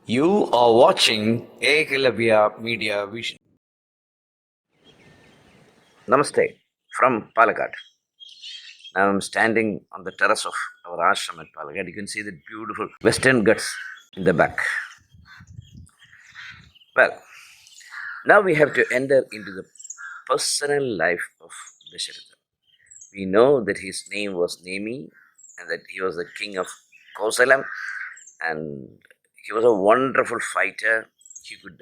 You are watching EKALAVYA Media Vision. Namaste from Palakkad. Now I'm standing on the terrace of our ashram at Palakkad. You can see the beautiful western ghats in the back. Well, now we have to enter into the personal life of Dasharatha. We know that his name was Nemi and that he was the king of Kosalam and he was a wonderful fighter. He could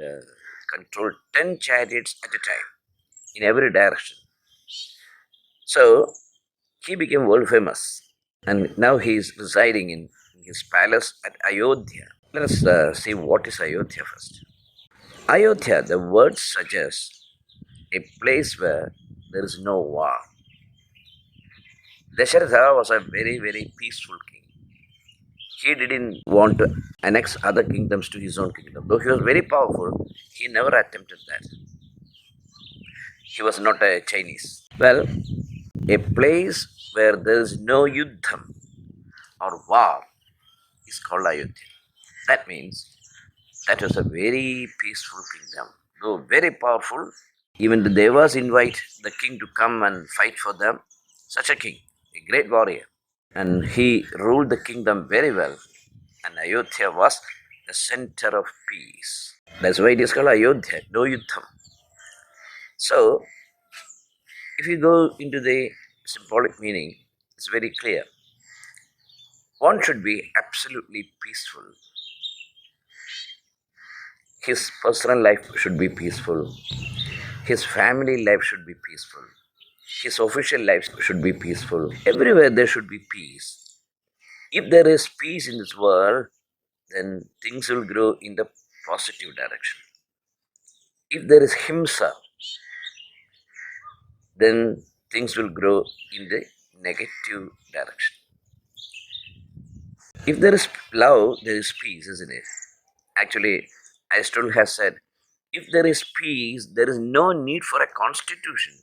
control 10 chariots at a time in every direction. So he became world famous and now he is residing in his palace at Ayodhya. Let us see what is Ayodhya first. Ayodhya, the word suggests a place where there is no war. Dasharatha was a very, very peaceful king. He didn't want to annex other kingdoms to his own kingdom. Though he was very powerful, he never attempted that. He was not a Chinese. Well, a place where there is no yuddham or war is called Ayodhya. That means that was a very peaceful kingdom. Though very powerful, even the Devas invite the king to come and fight for them. Such a king, a great warrior. And he ruled the kingdom very well. And Ayodhya was the center of peace. That's why it is called Ayodhya, no yuddham. So, if you go into the symbolic meaning, it's very clear. One should be absolutely peaceful. His personal life should be peaceful. His family life should be peaceful. His official life should be peaceful. Everywhere there should be peace. If there is peace in this world, then things will grow in the positive direction. If there is himsa, then things will grow in the negative direction. If there is love, there is peace, isn't it? Actually, Aristotle has said, if there is peace, there is no need for a constitution.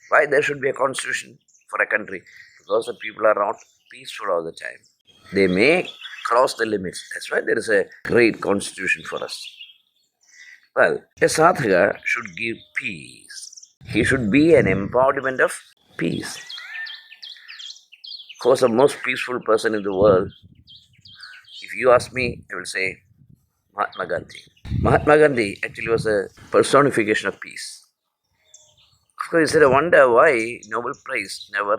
Why there should be a constitution for a country? Because the people are not peaceful all the time. They may cross the limits. That's why there is a great constitution for us. Well, a sadhaka should give peace. He should be an embodiment of peace. Who was the most peaceful person in the world? If you ask me, I will say Mahatma Gandhi. Mahatma Gandhi actually was a personification of peace. Of course, you said, I wonder why Nobel Prize never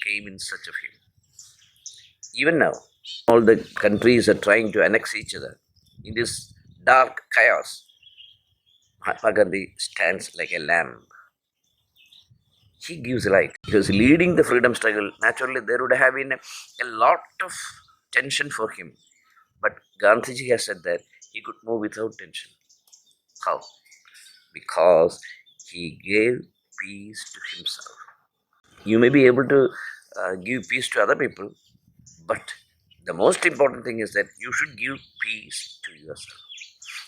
came in search of him. Even now, all the countries are trying to annex each other. In this dark chaos, Mahatma Gandhi stands like a lamb. He gives light. He was leading the freedom struggle. Naturally, there would have been a lot of tension for him. But Gandhiji has said that he could move without tension. How? Because he gave peace to himself. You may be able to give peace to other people, but the most important thing is that you should give peace to yourself.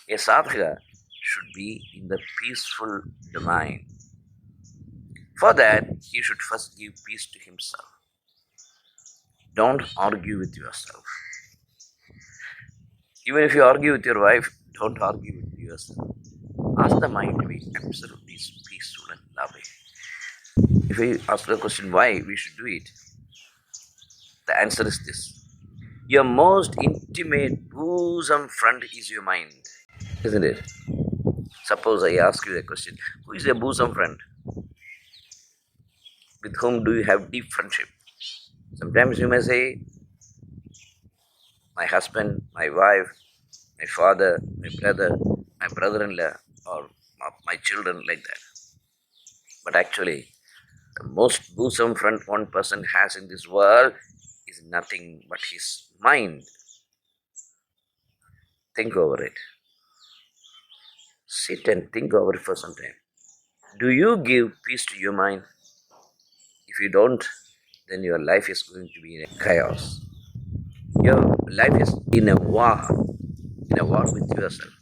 A sadhaka should be in the peaceful domain. For that, he should first give peace to himself. Don't argue with yourself. Even if you argue with your wife, don't argue with yourself. Ask the mind to be absolutely peaceful and loving. If we ask the question why we should do it, the answer is this. Your most intimate bosom friend is your mind, isn't it? Suppose I ask you a question, who is your bosom friend? With whom do you have deep friendship? Sometimes you may say, my husband, my wife, my father, my brother-in-law, or my children, like that. But actually, the most bosom friend one person has in this world is nothing but his mind. Think over it. Sit and think over it for some time. Do you give peace to your mind? If you don't, then your life is going to be in a chaos. Your life is in a war with yourself.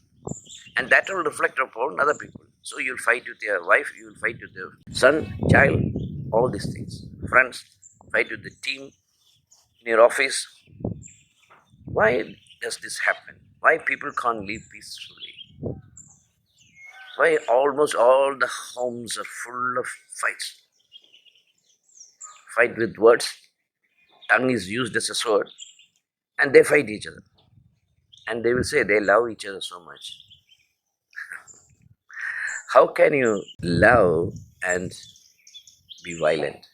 And that will reflect upon other people. So you'll fight with your wife, you'll fight with your son, child, all these things. Friends, fight with the team, in your office. Why does this happen? Why people can't live peacefully? Why almost all the homes are full of fights? Fight with words, tongue is used as a sword, and they fight each other. And they will say they love each other so much. How can you love and be violent?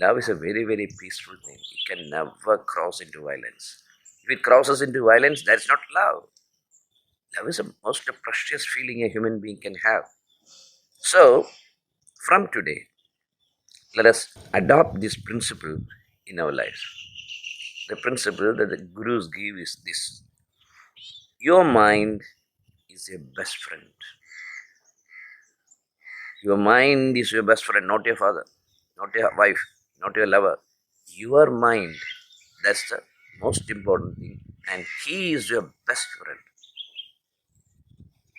Love is a very, very peaceful thing. It can never cross into violence. If it crosses into violence, that's not love. Love is the most precious feeling a human being can have. So, from today, let us adopt this principle in our lives. The principle that the gurus give is this: your mind is your best friend. Your mind is your best friend, not your father, not your wife, not your lover. Your mind, that's the most important thing. And he is your best friend.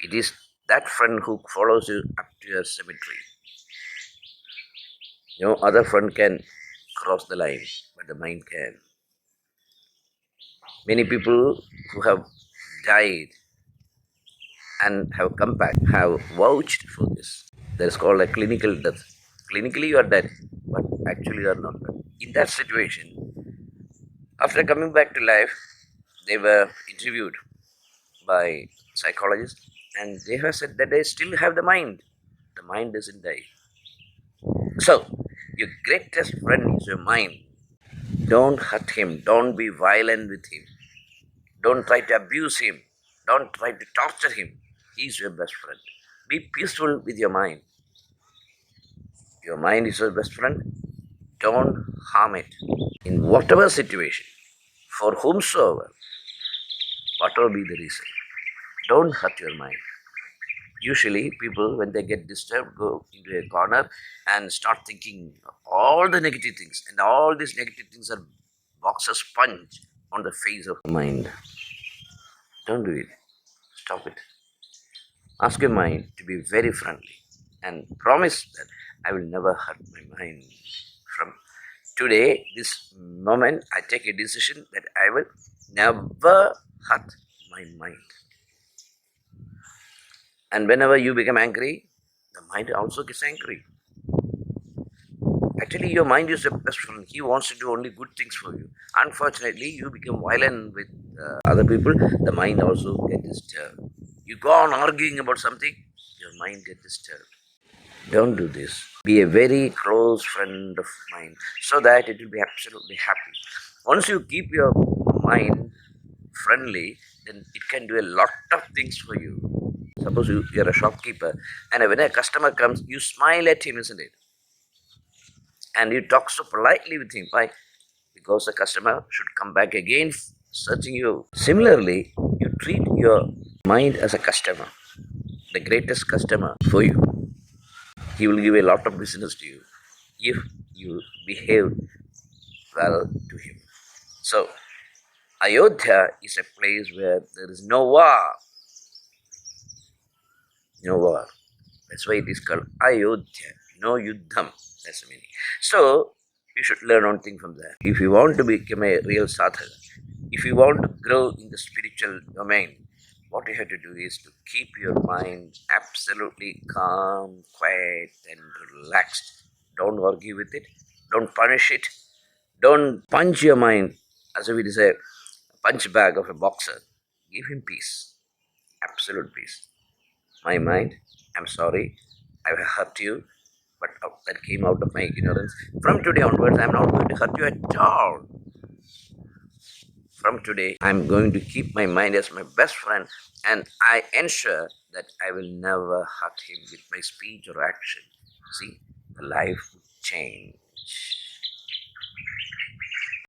It is that friend who follows you up to your cemetery. No other friend can cross the line, but the mind can. Many people who have died and have come back have vouched for this. That is called a clinical death. Clinically you are dead, but actually you are not dead. In that situation, after coming back to life, they were interviewed by psychologists and they have said that they still have the mind. The mind doesn't die. So, your greatest friend is your mind. Don't hurt him. Don't be violent with him. Don't try to abuse him. Don't try to torture him. He's your best friend. Be peaceful with your mind. Your mind is your best friend. Don't harm it. In whatever situation, for whomsoever, whatever be the reason, don't hurt your mind. Usually, people, when they get disturbed, go into a corner and start thinking all the negative things. And all these negative things are boxes punch on the face of the mind. Don't do it. Stop it. Ask your mind to be very friendly and promise that I will never hurt my mind. From today, this moment, I take a decision that I will never hurt my mind. And whenever you become angry, the mind also gets angry. Actually, your mind is your best friend. He wants to do only good things for you. Unfortunately, you become violent with other people, the mind also gets disturbed. You go on arguing about something, your mind gets disturbed. Don't do this. Be a very close friend of mine so that it will be absolutely happy. Once you keep your mind friendly, then it can do a lot of things for you. Suppose you're a shopkeeper and when a customer comes, you smile at him, isn't it? And you talk so politely with him. Why? Because the customer should come back again searching you. Similarly, you treat your mind as a customer, the greatest customer for you. He will give a lot of business to you if you behave well to him. So, Ayodhya is a place where there is no war. No war. That's why it is called Ayodhya. No yuddham. That's the meaning. So, you should learn one thing from there. If you want to become a real sadhaka, if you want to grow in the spiritual domain, what you have to do is to keep your mind absolutely calm, quiet, and relaxed. Don't argue with it. Don't punish it. Don't punch your mind as if it is a punch bag of a boxer. Give him peace. Absolute peace. My mind, I'm sorry, I have hurt you, but that came out of my ignorance. From today onwards, I'm not going to hurt you at all. From today, I'm going to keep my mind as my best friend and I ensure that I will never hurt him with my speech or action. See, the life would change.